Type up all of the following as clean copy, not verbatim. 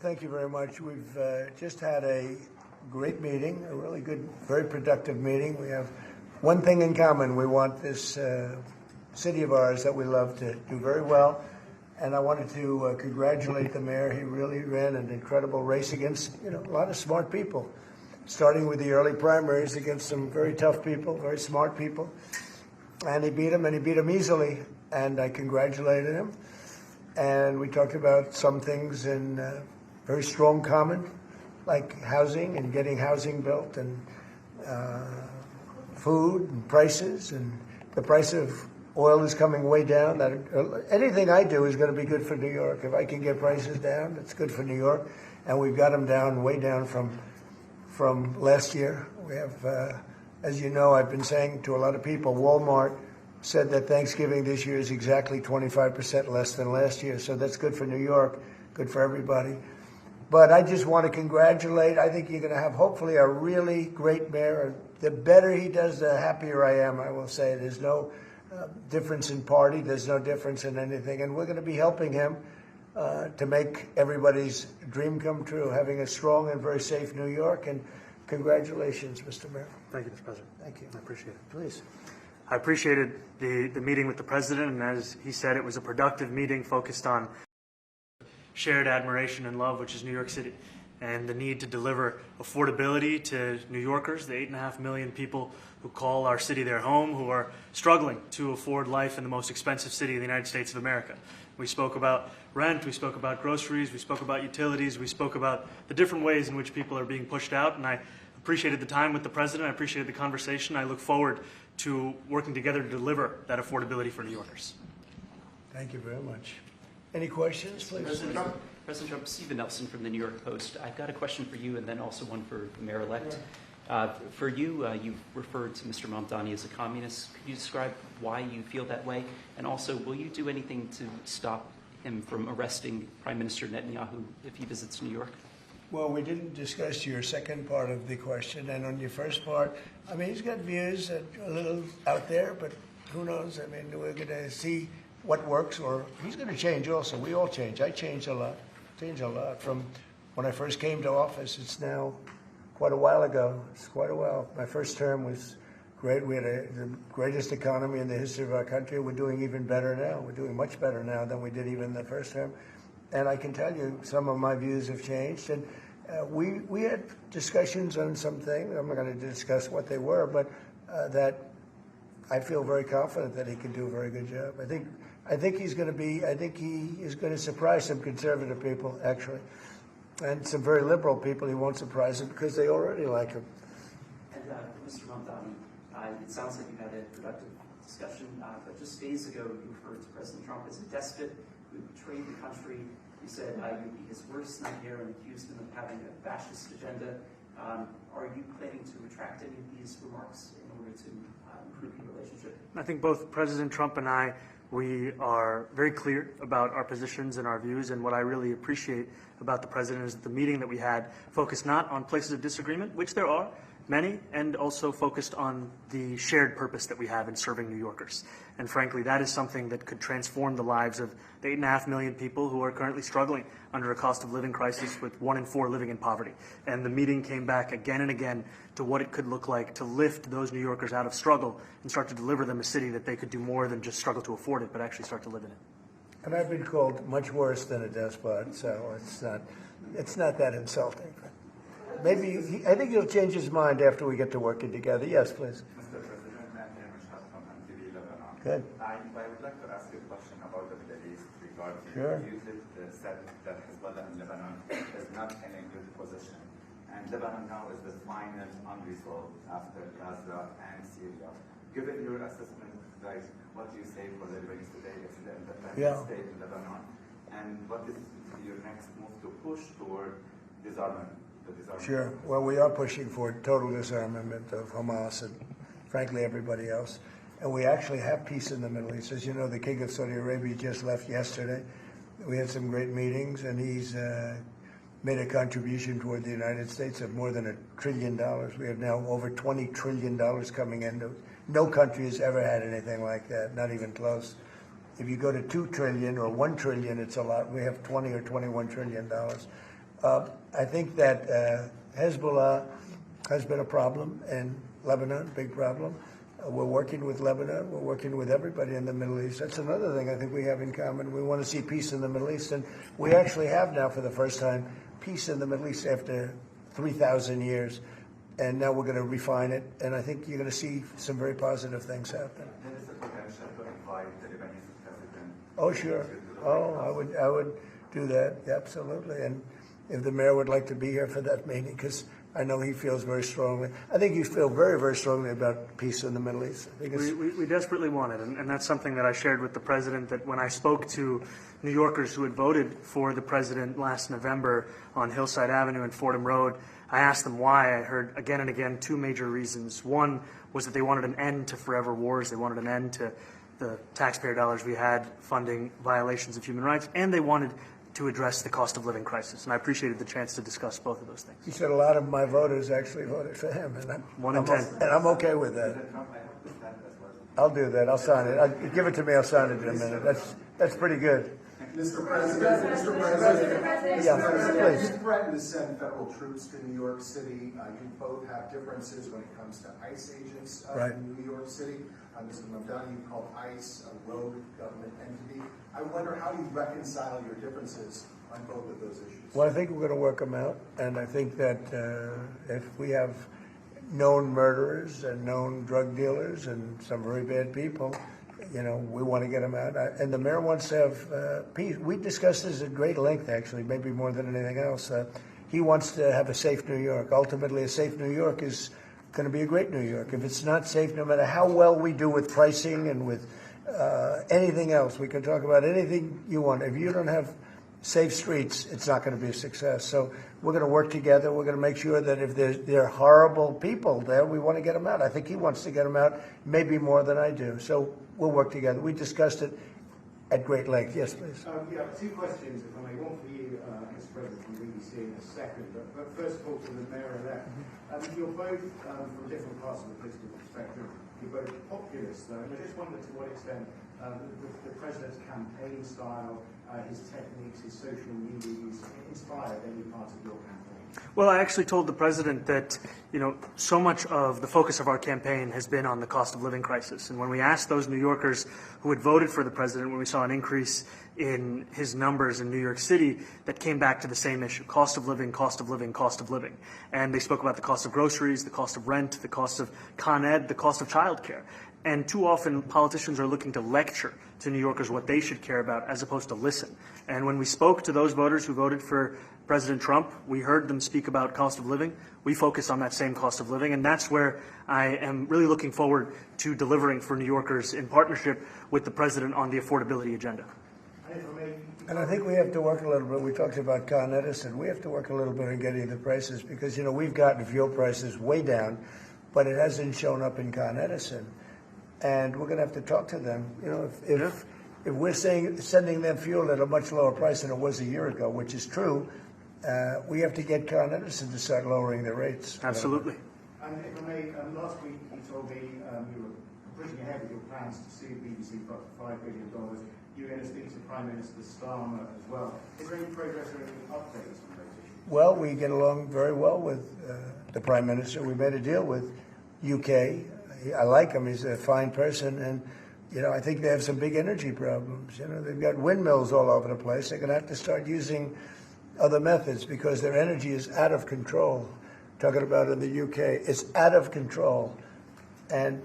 thank you very much. We've just had a great meeting, a really good, very productive meeting. We have one thing in common. We want this city of ours that we love to do very well. And I wanted to congratulate the mayor. He really ran an incredible race against, a lot of smart people, starting with the early primaries against some very tough people, very smart people. And he beat them easily. And I congratulated him. And we talked about some things in very strong common, like housing and getting housing built, and food and prices, and the price of oil is coming way down. That anything I do is going to be good for New York. If I can get prices down, it's good for New York. And we've got them down, way down from last year. We have, as you know, I've been saying to a lot of people, Walmart said that Thanksgiving this year is exactly 25% less than last year. So that's good for New York, good for everybody. But I just want to congratulate. I think you're going to have, hopefully, a really great mayor. The better he does, the happier I am, I will say. There's no difference in party. There's no difference in anything. And we're going to be helping him to make everybody's dream come true, having a strong and very safe New York. And congratulations, Mr. Mayor. Thank you, Mr. President. Thank you. I appreciate it. Please. I appreciated the meeting with the president, and as he said, it was a productive meeting focused on shared admiration and love, which is New York City, and the need to deliver affordability to New Yorkers, the 8.5 million people who call our city their home, who are struggling to afford life in the most expensive city in the United States of America. We spoke about rent, we spoke about groceries, we spoke about utilities, we spoke about the different ways in which people are being pushed out, and I appreciated the time with the president, I appreciated the conversation. I look forward to working together to deliver that affordability for New Yorkers. Thank you very much. Any questions, please? President Trump, Stephen Nelson from the New York Post. I've got a question for you and then also one for the mayor-elect. For you, you referred to Mr. Mamdani as a communist. Could you describe why you feel that way? And also, will you do anything to stop him from arresting Prime Minister Netanyahu if he visits New York? Well, we didn't discuss your second part of the question. And on your first part, I mean, he's got views that are a little out there, but who knows? I mean, we're going to see what works, or he's going to change also. We all change. I changed a lot. From when I first came to office. It's now quite a while ago. It's quite a while. My first term was great. We had the greatest economy in the history of our country. We're doing even better now. We're doing much better now than we did even the first term. And I can tell you some of my views have changed. And we had discussions on some things. I'm not going to discuss what they were, but that I feel very confident that he can do a very good job. I think he's going to be. I think he is going to surprise some conservative people, actually, and some very liberal people. He won't surprise them because they already like him. And Mr. Mamdani, it sounds like you had a productive discussion, but just days ago you referred to President Trump as a despot who betrayed the country. You said you'd be his worst nightmare and accused him of having a fascist agenda. Are you planning to retract any of these remarks in order to improve your relationship? I think both President Trump and I, we are very clear about our positions and our views, and what I really appreciate about the president is that the meeting that we had focused not on places of disagreement, which there are many, and also focused on the shared purpose that we have in serving New Yorkers. And frankly, that is something that could transform the lives of the 8.5 million people who are currently struggling under a cost of living crisis, with 1 in 4 living in poverty. And the meeting came back again and again to what it could look like to lift those New Yorkers out of struggle and start to deliver them a city that they could do more than just struggle to afford it, but actually start to live in it. And I've been called much worse than a despot, so it's not that insulting. Maybe I think he'll change his mind after we get to working together. Yes, please. Mr. President, from MTV Lebanon. Good. I would like to ask you a question about the Middle East regarding you said that Hezbollah in Lebanon is not in a good position. And Lebanon now is the final unresolved after Gaza and Syria. Given your assessment, like what do you say for the Lebanese today if the independent state in Lebanon? And what is your next move to push toward disarmament? Sure. Well, we are pushing for total disarmament of Hamas and, frankly, everybody else. And we actually have peace in the Middle East. As you know, the King of Saudi Arabia just left yesterday. We had some great meetings, and he's made a contribution toward the United States of more than $1 trillion. We have now over $20 trillion coming in. No country has ever had anything like that, not even close. If you go to $2 trillion or $1 trillion, it's a lot. We have $20 or $21 trillion. I think that Hezbollah has been a problem in Lebanon, big problem. We're working with Lebanon. We're working with everybody in the Middle East. That's another thing I think we have in common. We want to see peace in the Middle East, and we actually have now, for the first time, peace in the Middle East after 3,000 years. And now we're going to refine it, and I think you're going to see some very positive things happen. There is a potential to invite the Lebanese president. Oh, sure. Oh, I would do that, absolutely. And if the mayor would like to be here for that meeting, because I know he feels very strongly. I think you feel very, very strongly about peace in the Middle East. I think we desperately want it, and that's something that I shared with the president, that when I spoke to New Yorkers who had voted for the president last November on Hillside Avenue and Fordham Road, I asked them why. I heard again and again two major reasons. One was that they wanted an end to forever wars. They wanted an end to the taxpayer dollars we had funding violations of human rights, and they wanted to address the cost of living crisis. And I appreciated the chance to discuss both of those things. he said a lot of my voters actually voted for him, and One in 10. And I'm okay with that. I'll do that. I'll sign it. Give it to me. I'll sign it in a minute. That's pretty good. Mr. President, Yeah, please. you threatened to send federal troops to New York City. You both have differences when it comes to ICE agents Right. in New York City. Mr. Mamdani, you called ICE a rogue government entity. I wonder how you reconcile your differences on both of those issues. Well, I think we're going to work them out, and I think that if we have known murderers and known drug dealers and some very bad people, we want to get them out. And the mayor wants to have peace. We discussed this at great length, actually, maybe more than anything else. He wants to have a safe New York. Ultimately, a safe New York is going to be a great New York. If it's not safe, no matter how well we do with pricing and with anything else, we can talk about anything you want. If you don't have safe streets, it's not going to be a success. So we're going to work together. We're going to make sure that if there are horrible people there, we want to get them out. I think he wants to get them out, maybe more than I do. So we'll work together. We discussed it at great length. Yes, please. Yeah, two questions, if I may. One for you, Mr. President, from BBC in a second. But first of all, to the mayor-elect. You're both, from different parts of the political spectrum, you're both populists, though. And I just wondered to what extent the president's campaign style, his techniques, his social media use inspired any part of your campaign? Well, I actually told the president that, so much of the focus of our campaign has been on the cost of living crisis. And when we asked those New Yorkers who had voted for the president, when we saw an increase in his numbers in New York City, that came back to the same issue: cost of living, cost of living, cost of living. And they spoke about the cost of groceries, the cost of rent, the cost of Con Ed, the cost of childcare. And too often, politicians are looking to lecture to New Yorkers what they should care about, as opposed to listen. And when we spoke to those voters who voted for President Trump, we heard them speak about cost of living. We focus on that same cost of living, and that's where I am really looking forward to delivering for New Yorkers in partnership with the president on the affordability agenda. And I think we have to work a little bit. We talked about Con Edison. We have to work a little bit on getting the prices, because, we've gotten fuel prices way down, but it hasn't shown up in Con Edison. And we're going to have to talk to them. If we're sending them fuel at a much lower price than it was a year ago, which is true, we have to get Con Edison to start lowering their rates. Absolutely. And if I may, last week you told me you were pushing ahead with your plans to sue BBC for $5 billion. You were going to speak to Prime Minister Starmer as well. Is there any progress or any updates on those issues? Well, we get along very well with the Prime Minister. We made a deal with UK. I like him. He's a fine person. And, I think they have some big energy problems. They've got windmills all over the place. They're going to have to start using other methods because their energy is out of control. Talking about in the UK, it's out of control. And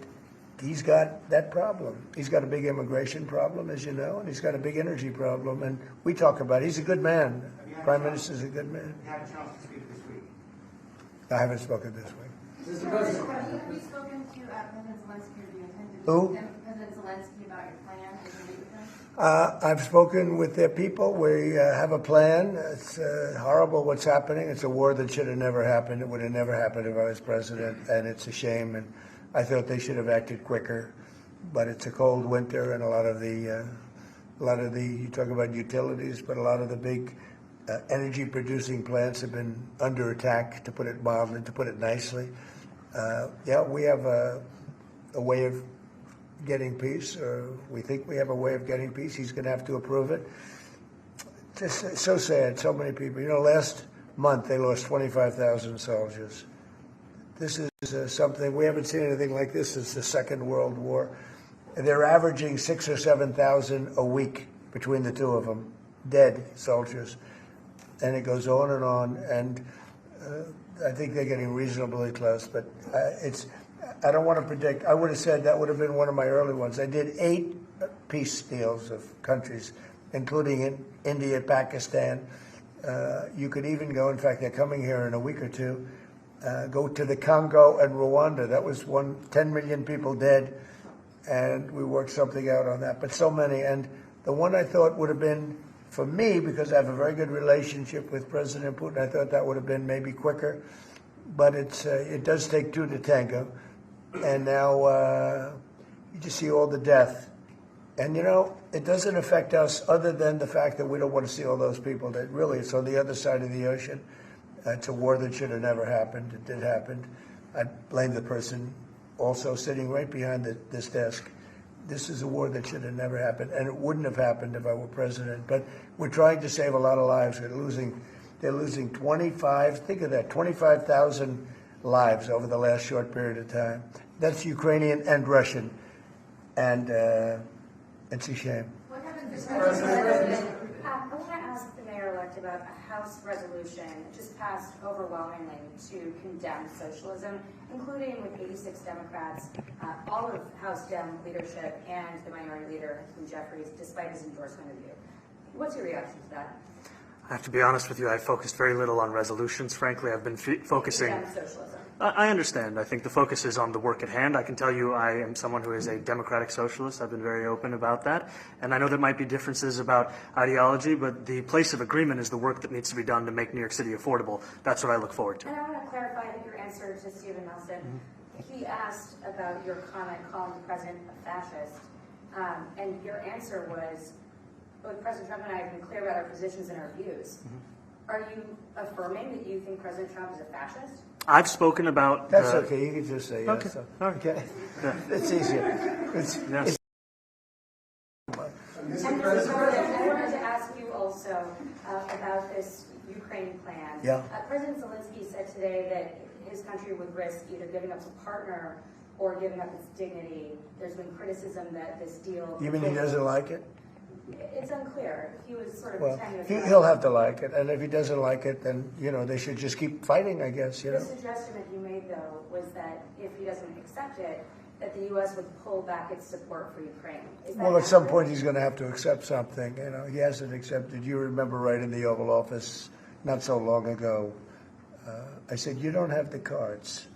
he's got that problem. He's got a big immigration problem, as you know, and he's got a big energy problem. And we talk about it. He's a good man. Prime Minister's a good man. You had a chance to speak this week. I haven't spoken this week. Mr. President, have you spoken to President Zelensky, or do you intend to Who? speak to President Zelensky about your plan as you meet with him? I've spoken with their people. We have a plan. It's horrible what's happening. It's a war that should have never happened. It would have never happened if I was president, and it's a shame. And I thought they should have acted quicker. But it's a cold winter, and a lot of the you talk about utilities, but a lot of the big energy-producing plants have been under attack, to put it mildly, to put it nicely. We have a way of getting peace, or we think we have a way of getting peace. He's going to have to approve it. Just so sad. So many people. Last month, they lost 25,000 soldiers. This is something, we haven't seen anything like this since the Second World War. They're averaging 6,000 or 7,000 a week between the two of them, dead soldiers. And it goes on, and I think they're getting reasonably close, but I don't want to predict. I would have said that would have been one of my early ones. I did 8 peace deals of countries, including in India, Pakistan. You could even go, in fact, they're coming here in a week or two, go to the Congo and Rwanda. That was 10 million people dead, and we worked something out on that. But so many, and the one I thought would have been, for me, because I have a very good relationship with President Putin, I thought that would have been maybe quicker. But it does take 2 to tango. And now you just see all the death. And, it doesn't affect us other than the fact that we don't want to see all those people that really, it's on the other side of the ocean. It's a war that should have never happened. It did happen. I blame the person also sitting right behind this desk. This is a war that should have never happened, and it wouldn't have happened if I were president. But we're trying to save a lot of lives. They're losing 25, think of that, 25,000 lives over the last short period of time. That's Ukrainian and Russian, and it's a shame. What happens to President? I want to ask the mayor-elect about a House resolution just passed overwhelmingly to condemn socialism, including with 86 Democrats, all of House Dem leadership, and the minority leader, Hakeem Jeffries, despite his endorsement of you. What's your reaction to that? I have to be honest with you, I focused very little on resolutions. Frankly, I've been focusing... Condemn socialism. I understand. I think the focus is on the work at hand. I can tell you I am someone who is a democratic socialist. I've been very open about that. And I know there might be differences about ideology, but the place of agreement is the work that needs to be done to make New York City affordable. That's what I look forward to. And I want to clarify your answer to Stephen Nelson. He asked about your comment calling the president a fascist. And your answer was, both President Trump and I have been clear about our positions and our views. Are you affirming that you think President Trump is a fascist? I've spoken about... That's okay. You can just say yes. Okay. All right. Okay. It's easier. Yes. And Mr. President, I wanted to ask you also about this Ukraine plan. Yeah. President Zelensky said today that his country would risk either giving up a partner or giving up its dignity. There's been criticism that this deal... You mean he doesn't like it? It's unclear. He was sort of Well, pretending... he'll have to like it, and if he doesn't like it, then, they should just keep fighting, I guess, The suggestion that you made, though, was that if he doesn't accept it, that the U.S. would pull back its support for Ukraine. Is that Well, at some accurate? point, he's going to have to accept something. He hasn't accepted. You remember right in the Oval Office not so long ago, I said, you don't have the cards.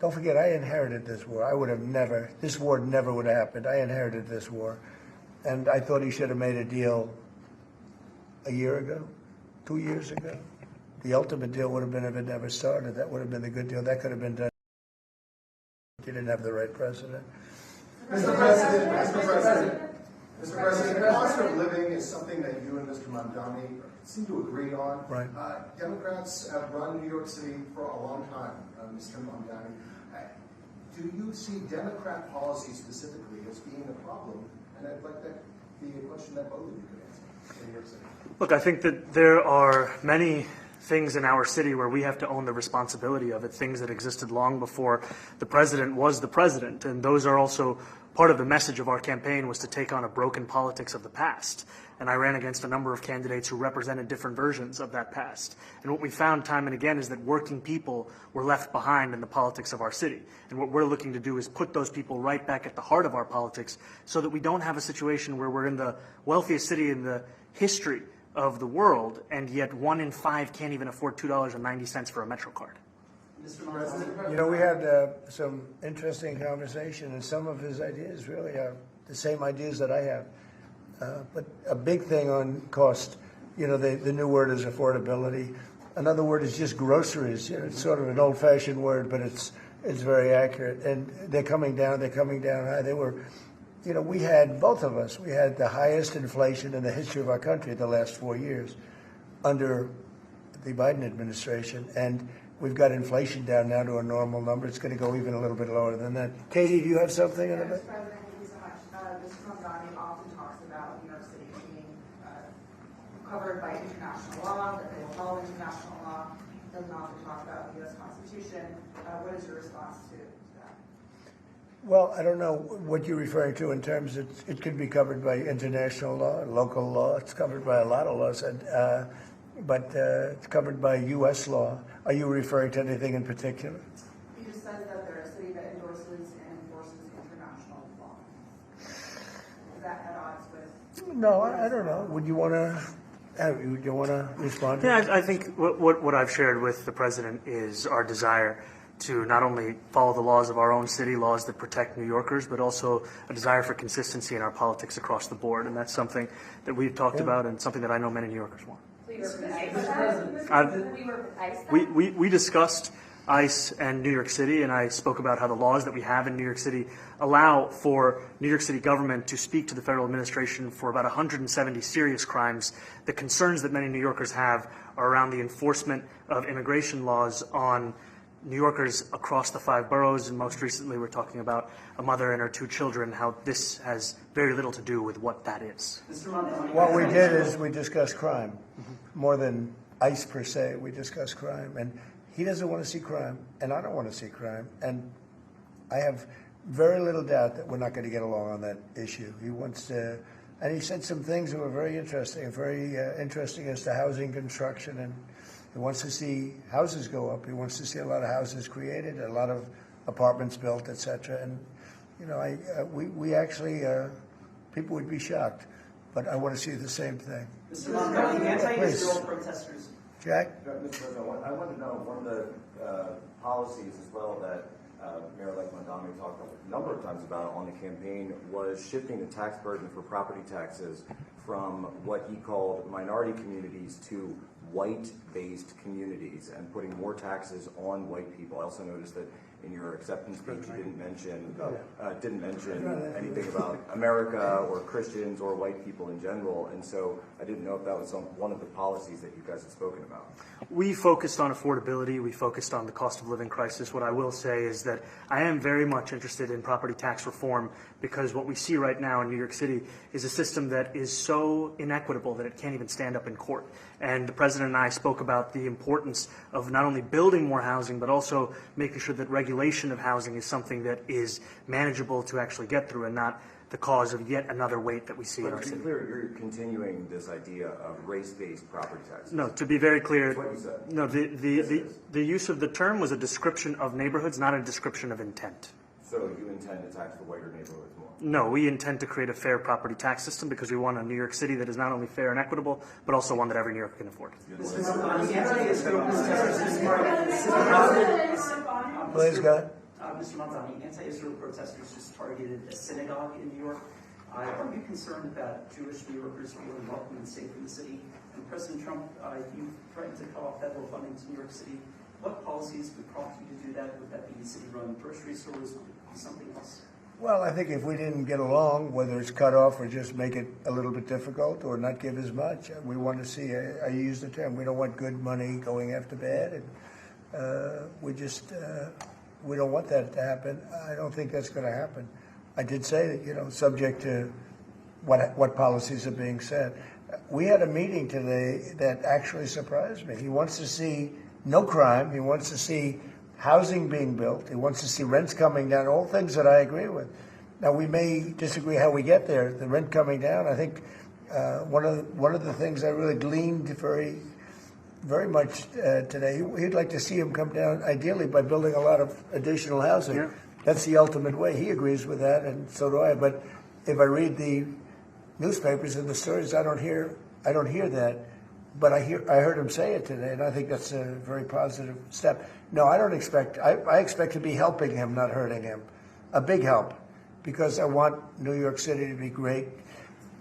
Don't forget, I inherited this war. This war never would have happened. I inherited this war. And I thought he should have made a deal a year ago, 2 years ago. The ultimate deal would have been if it never started. That would have been the good deal. That could have been done. He didn't have the right president. Mr. President, the cost of living is something that you and Mr. Mamdani seem to agree on. Right. Democrats have run New York City for a long time, Mr. Mamdani. Do you see Democrat policy specifically as being a problem? And I'd like that to be a question that both of you could answer in New York City. Look, I think that there are many things in our city where we have to own the responsibility of it, things that existed long before the president was the president. And those are also part of the message of our campaign, was to take on a broken politics of the past. And I ran against a number of candidates who represented different versions of that past. And what we found time and again is that working people were left behind in the politics of our city. And what we're looking to do is put those people right back at the heart of our politics so that we don't have a situation where we're in the wealthiest city in the history of the world, and yet 1 in 5 can't even afford $2.90 for a Metro card. Mr. President. We had some interesting conversation, and some of his ideas really are the same ideas that I have. But a big thing on cost, the new word is affordability. Another word is just groceries. It's sort of an old-fashioned word, but it's very accurate. And they're coming down high. They were, we had, both of us, we had the highest inflation in the history of our country the last 4 years under the Biden administration. And we've got inflation down now to a normal number. It's going to go even a little bit lower than that. Katie, do you have something on that? Mr. President, thank you so much. Mr. Mamdani often talks about New York City being covered by international law, that they will follow international law, doesn't often talk about the U.S. Constitution. What is your response to that? Well, I don't know what you're referring to in terms of it could be covered by international law, local law. It's covered by a lot of laws, but it's covered by U.S. law. Are you referring to anything in particular? He just says that they're a city that endorses and enforces international law. Is that at odds with? No, I don't know. Would you want to respond to that? Yeah, I think what I've shared with the president is our desire to not only follow the laws of our own city, laws that protect New Yorkers, but also a desire for consistency in our politics across the board. And that's something that we've talked about and something that I know many New Yorkers want. We discussed ICE and New York City, and I spoke about how the laws that we have in New York City allow for New York City government to speak to the federal administration for about 170 serious crimes. The concerns that many New Yorkers have are around the enforcement of immigration laws on New Yorkers across the 5 boroughs, and most recently we're talking about a mother and her 2 children, how this has very little to do with what that is. What we did is we discussed crime, more than ICE per se. We discussed crime, and he doesn't want to see crime, and I don't want to see crime, and I have very little doubt that we're not going to get along on that issue. He wants to, and he said some things that were very interesting as to housing construction, and he wants to see houses go up. He wants to see a lot of houses created, a lot of apartments built, etc. And you know, we actually people would be shocked, but I want to see the same thing. Mr. Mamdani, anti-Israel protesters. Jack? Mr. President, I want to know one of the policies as well that Mayor-elect Mamdani talked a number of times about on the campaign was shifting the tax burden for property taxes from what he called minority communities to white-based communities and putting more taxes on white people. I also noticed that in your acceptance speech you didn't mention anything about America or Christians or white people in general, and so I didn't know if that was one of the policies that you guys had spoken about. We focused on affordability. We focused on the cost of living crisis. What I will say is that I am very much interested in property tax reform because what we see right now in New York City is a system that is so inequitable that it can't even stand up in court. And the president and I spoke about the importance of not only building more housing, but also making sure that regulation of housing is something that is manageable to actually get through and not the cause of yet another weight that we see in our city. To be clear, you're continuing this idea of race-based property taxes. No, to be very clear, That's what you said. no, the use of the term was a description of neighborhoods, not a description of intent. So you intend to tax the whiter neighborhoods more? No, we intend to create a fair property tax system because we want a New York City that is not only fair and equitable, but also one that every New Yorker can afford. Mr. Mamdani, anti-Israel protesters Please, go ahead. Mr. Mamdani, anti-Israel protesters just targeted a synagogue in New York. Are you concerned about Jewish New Yorkers feeling welcome and safe in the city? And President Trump, you threatened to cut off federal funding to New York City. What policies would prompt you to do that? Would that be city-run grocery stores? Would it be something else? Well, I think if we didn't get along, whether it's cut off or just make it a little bit difficult or not give as much, we want to see, I use the term, we don't want good money going after bad. And we don't want that to happen. I don't think that's going to happen. I did say that, subject to what policies are being set. We had a meeting today that actually surprised me. He wants to see no crime. He wants to see housing being built. He wants to see rents coming down, all things that I agree with. Now, we may disagree how we get there. The rent coming down, I think one of the things I really gleaned very much today, he'd like to see him come down, ideally, by building a lot of additional housing. Yeah. That's the ultimate way. He agrees with that, and so do I. But if I read the newspapers and the stories, I don't hear that. But I heard him say it today, and I think that's a very positive step. No, I don't expect. I expect to be helping him, not hurting him. A big help, because I want New York City to be great.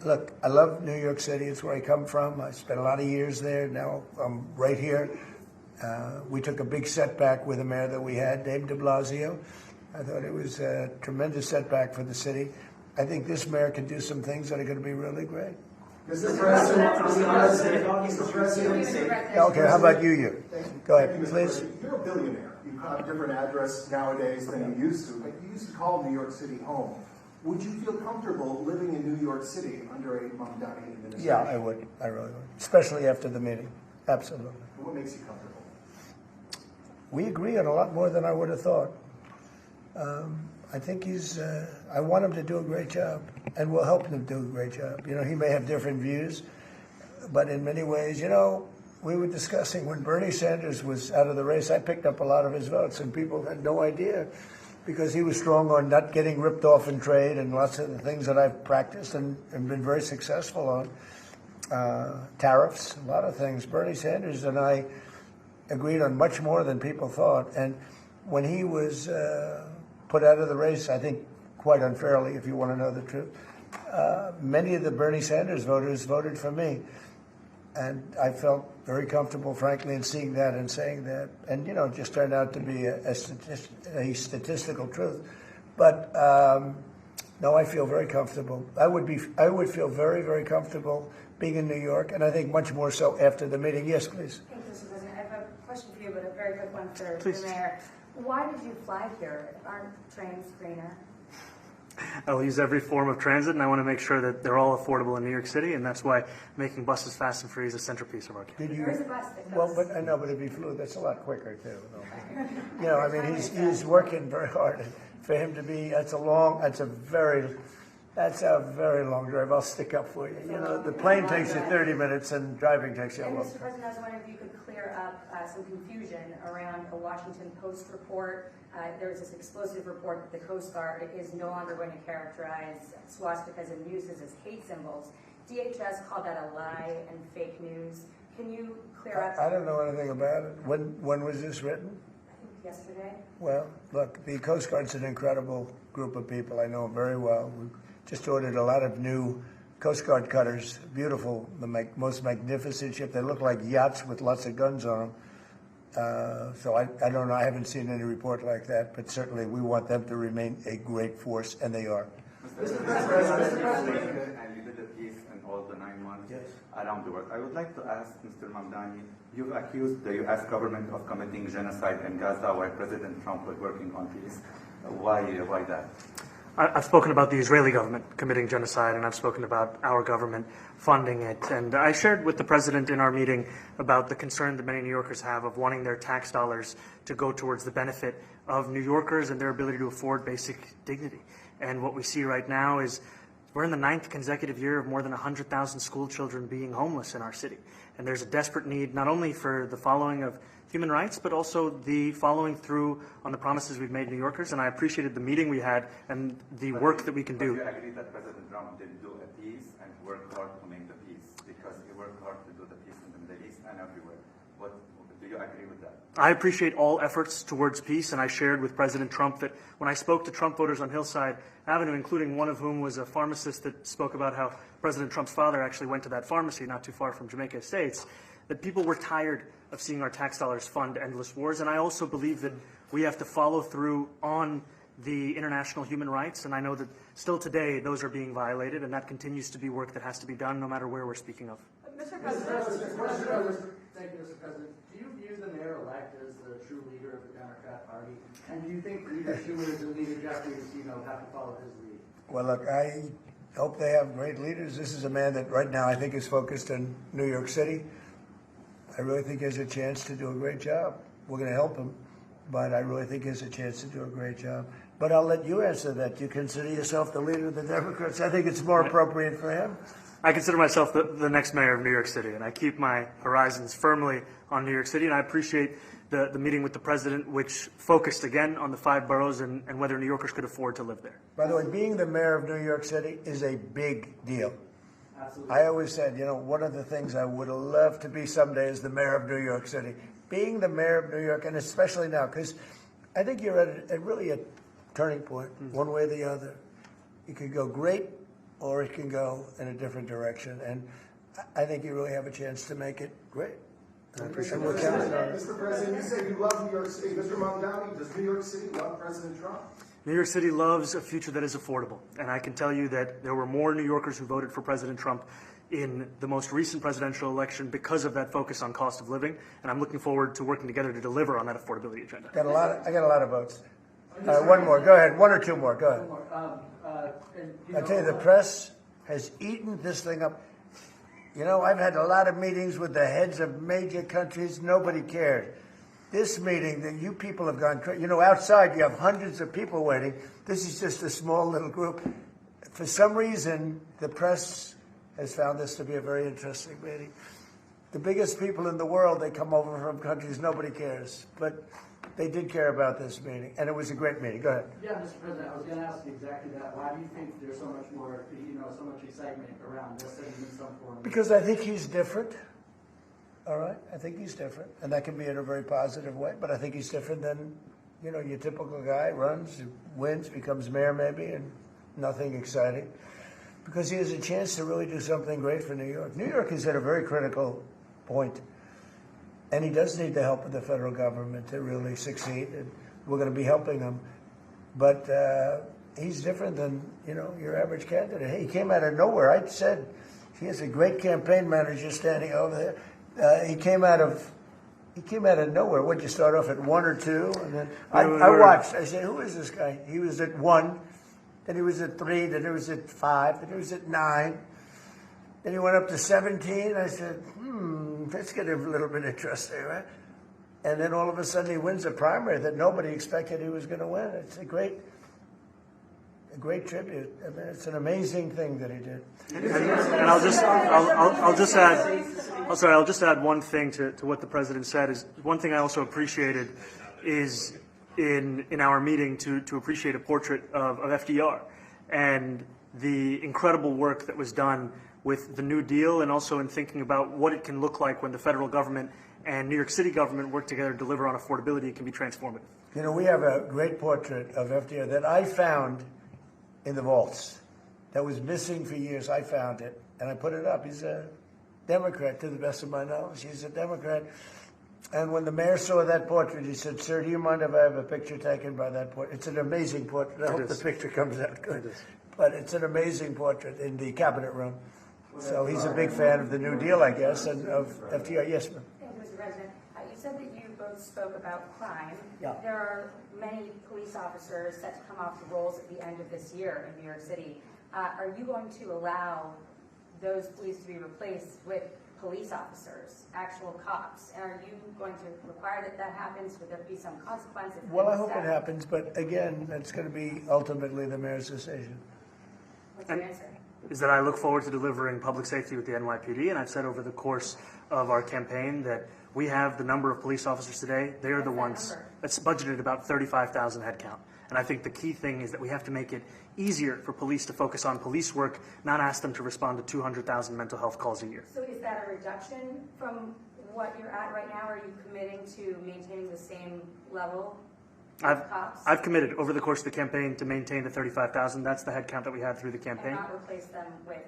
Look, I love New York City. It's where I come from. I spent a lot of years there. Now I'm right here. We took a big setback with the mayor that we had, Dave de Blasio. I thought it was a tremendous setback for the city. I think this mayor can do some things that are going to be really great. Mr. President, Okay, how about you? Go ahead, please. You're a billionaire. You have a different address nowadays than you used to, but you used to call New York City home. Would you feel comfortable living in New York City under a Mamdani administration? Yeah, I would. I really would. Especially after the meeting. Absolutely. What makes you comfortable? We agree on a lot more than I would have thought. I think I want him to do a great job, and we'll help him do a great job. You know, he may have different views, but in many ways, you know, we were discussing when Bernie Sanders was out of the race, I picked up a lot of his votes, and people had no idea because he was strong on not getting ripped off in trade and lots of the things that I've practiced and been very successful on. Tariffs, a lot of things. Bernie Sanders and I agreed on much more than people thought. And when he was put out of the race, I think quite unfairly, if you want to know the truth, many of the Bernie Sanders voters voted for me. And I felt very comfortable, frankly, in seeing that and saying that. And, you know, it just turned out to be a statistical truth. But, no, I feel very comfortable. I would feel very, very comfortable being in New York, and I think much more so after the meeting. Yes, please. Thank you, Mr. President. I have a question for you, but a very quick one for the mayor. Why did you fly here? Aren't trains greener? I'll use every form of transit, and I want to make sure that they're all affordable in New York City, and that's why making buses fast and free is a centerpiece of our campaign. There is a bus that goes. Well, but I know, but if he flew, that's a lot quicker too. You know, I mean, he's working very hard. For him to be, that's a very long drive. I'll stick up for you. You know, the plane takes you 30 minutes, and driving takes you a And long Mr. time. President, I was wondering if you could clear up some confusion around a Washington Post report. There was this explosive report that the Coast Guard is no longer going to characterize swastikas and nooses as hate symbols. DHS called that a lie and fake news. Can you clear up? I don't know anything about it. When was this written? I think yesterday. Well, look, the Coast Guard's an incredible group of people. I know them very well. We just ordered a lot of new Coast Guard cutters, beautiful, the most magnificent ship. They look like yachts with lots of guns on them. So I don't know. I haven't seen any report like that, but certainly we want them to remain a great force, and they are. Mr. President, and you did a piece in all the 9 months around the world. I would like to ask Mr. Mamdani, you've accused the U.S. government of committing genocide in Gaza while President Trump was working on peace. Why that? I've spoken about the Israeli government committing genocide, and I've spoken about our government funding it. And I shared with the president in our meeting about the concern that many New Yorkers have of wanting their tax dollars to go towards the benefit of New Yorkers and their ability to afford basic dignity. And what we see right now is we're in the 9th consecutive year of more than 100,000 school children being homeless in our city. And there's a desperate need not only for the following of human rights, but also the following through on the promises we've made New Yorkers. And I appreciated the meeting we had and the work that we can do. Do you agree that President Trump didn't do a peace and worked hard to make the peace? Because he worked hard to do the peace in the Middle East and everywhere. Do you agree with that? I appreciate all efforts towards peace, and I shared with President Trump that when I spoke to Trump voters on Hillside Avenue, including one of whom was a pharmacist that spoke about how President Trump's father actually went to that pharmacy not too far from Jamaica Estates, that people were tired of seeing our tax dollars fund endless wars. And I also believe that we have to follow through on the international human rights. And I know that still today those are being violated, and that continues to be work that has to be done no matter where we're speaking of. Mr. President, thank you, Mr. President. Do you view the mayor-elect as the true leader of the Democrat Party? And do you think Leader Schumer is a leader Jeffries, have to follow his lead? Well, look, I hope they have great leaders. This is a man that right now I think is focused on New York City. I really think he has a chance to do a great job. We're going to help him, but I really think he has a chance to do a great job. But I'll let you answer that. You consider yourself the leader of the Democrats? I think it's more appropriate for him. I consider myself the next mayor of New York City, and I keep my horizons firmly on New York City, and I appreciate the meeting with the president, which focused again on the 5 boroughs and whether New Yorkers could afford to live there. By the way, being the mayor of New York City is a big deal. Absolutely. I always said, one of the things I would love to be someday is the mayor of New York City. Being the mayor of New York, and especially now, because I think you're at really a turning point, one way or the other. It could go great, or it can go in a different direction. And I think you really have a chance to make it great. I appreciate Mr. President, you say you love New York City. Mr. Mamdani, does New York City love President Trump? New York City loves a future that is affordable. And I can tell you that there were more New Yorkers who voted for President Trump in the most recent presidential election because of that focus on cost of living. And I'm looking forward to working together to deliver on that affordability agenda. I got a lot of votes. One more. Go ahead. 1 or 2 more. Go ahead. I tell you, the press has eaten this thing up. You know, I've had a lot of meetings with the heads of major countries. Nobody cared. This meeting that you people have gone crazy. You know, outside you have hundreds of people waiting. This is just a small little group. For some reason, the press has found this to be a very interesting meeting. The biggest people in the world, they come over from countries nobody cares. But they did care about this meeting, and it was a great meeting. Go ahead. Yeah, Mr. President, I was going to ask you exactly that. Why do you think there's so much more, so much excitement around this than in some form? Because I think he's different. All right, I think he's different, and that can be in a very positive way. But I think he's different than, your typical guy runs, wins, becomes mayor maybe, and nothing exciting. Because he has a chance to really do something great for New York. New York is at a very critical point. And he does need the help of the federal government to really succeed, and we're going to be helping him. But he's different than, your average candidate. He came out of nowhere. I said he has a great campaign manager standing over there. He came out of nowhere. Would you start off at 1 or 2? And then I watched. I said, who is this guy? He was at 1, then he was at 3, then he was at 5, then he was at 9. Then he went up to 17. I said, that's getting a little bit interesting, right? And then all of a sudden he wins a primary that nobody expected he was going to win. It's a great tribute. I mean, it's an amazing thing that he did. And I'll just add one thing to what the president said. Is one thing I also appreciated is in our meeting to appreciate a portrait of FDR and the incredible work that was done with the New Deal, and also in thinking about what it can look like when the federal government and New York City government work together to deliver on affordability. It can be transformative. We have a great portrait of FDR that I found in the vaults that was missing for years. I found it, and I put it up. He's a Democrat, to the best of my knowledge. He's a Democrat. And when the mayor saw that portrait, he said, sir, do you mind if I have a picture taken by that portrait? It's an amazing portrait. I hope the picture comes out good. But it's an amazing portrait in the cabinet room. So he's a big fan of the New Deal, I guess, and of FDR. Yes, ma'am. Thank you, Mr. President. You said that you both spoke about crime. Yeah. There are many police officers set to come off the rolls at the end of this year in New York City. Are you going to allow those police to be replaced with police officers, actual cops? And are you going to require that happens? Would there be some consequence? Well, I hope it happens, but again, that's going to be ultimately the mayor's decision. What's your answer? Is that I look forward to delivering public safety with the NYPD, and I've said over the course of our campaign that we have the number of police officers today. They are the ones that's budgeted about 35,000 headcount. And I think the key thing is that we have to make it easier for police to focus on police work, not ask them to respond to 200,000 mental health calls a year. So is that a reduction from what you're at right now? Are you committing to maintaining the same level of cops? I've committed over the course of the campaign to maintain the 35,000. That's the headcount that we had through the campaign. And not replace them with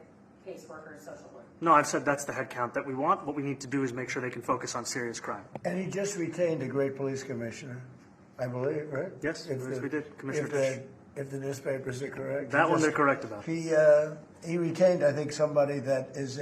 caseworkers, social work? No, I've said that's the headcount that we want. What we need to do is make sure they can focus on serious crime. And he just retained a great police commissioner, I believe, right? Yes, we did. Commissioner Fish. If the newspapers are correct. That one they're correct about. He retained, I think, somebody that is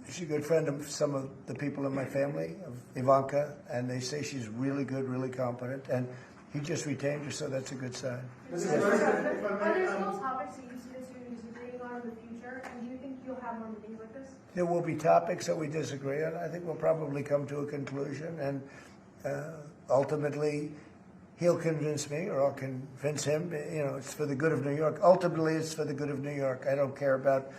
she's a good friend of some of the people in my family, of Ivanka, and they say she's really good, really competent, and he just retained her, so that's a good sign. Are there still topics that you see the two disagreeing on in the future, and do you think you'll have more meetings like this? There will be topics that we disagree on. I think we'll probably come to a conclusion, and ultimately, he'll convince me, or I'll convince him. It's for the good of New York. Ultimately, it's for the good of New York. I don't care about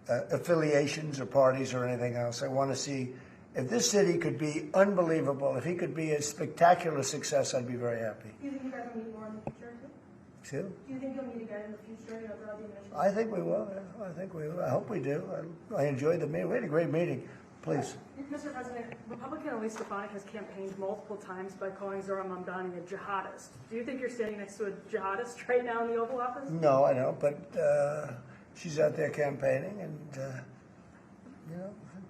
affiliations or parties or anything else. I want to see if this city could be unbelievable. If he could be a spectacular success, I'd be very happy. Do you think you guys will meet more in the future? Excuse me? Do you think you'll meet again in the future? Throughout the administration? I think we will. Yeah. I think we will. I hope we do. I enjoyed the meeting. We had a great meeting. Please. Mr. President, Republican Elise Stefanik has campaigned multiple times by calling Zohran Mamdani a jihadist. Do you think you're standing next to a jihadist right now in the Oval Office? No, I don't. But she's out there campaigning, and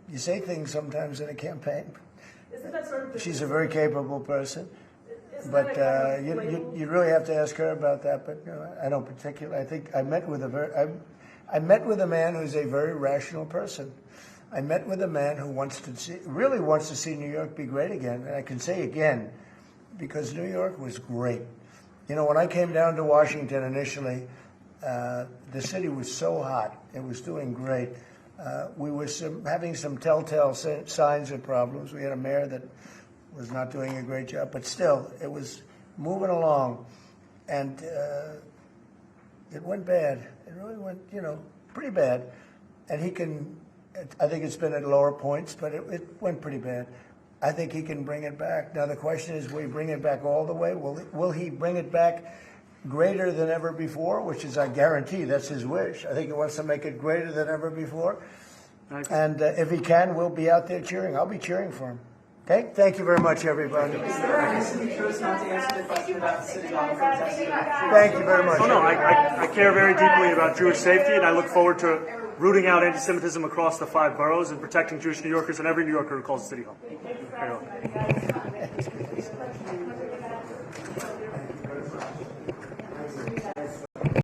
you say things sometimes in a campaign. Isn't that sort of she's a very capable person, but you really have to ask her about that. But I don't particularly. I think I met with a man who's a very rational person. I met with a man who really wants to see New York be great again. And I can say again, because New York was great. When I came down to Washington initially, The city was so hot. It was doing great. We were having some telltale signs of problems. We had a mayor that was not doing a great job, but still, it was moving along. And it went bad. It really went, pretty bad. And I think it's been at lower points, but it went pretty bad. I think he can bring it back. Now, the question is, will he bring it back all the way? Will he bring it back greater than ever before, which is, I guarantee, that's his wish. I think he wants to make it greater than ever before. And if he can, we'll be out there cheering. I'll be cheering for him. Okay? Thank you very much, everybody. You chose not to answer the question about the city law. Thank you very much. Oh, no, I care very deeply about Jewish safety, and I look forward to rooting out anti-Semitism across the 5 boroughs and protecting Jewish New Yorkers and every New Yorker who calls the city home. Very well.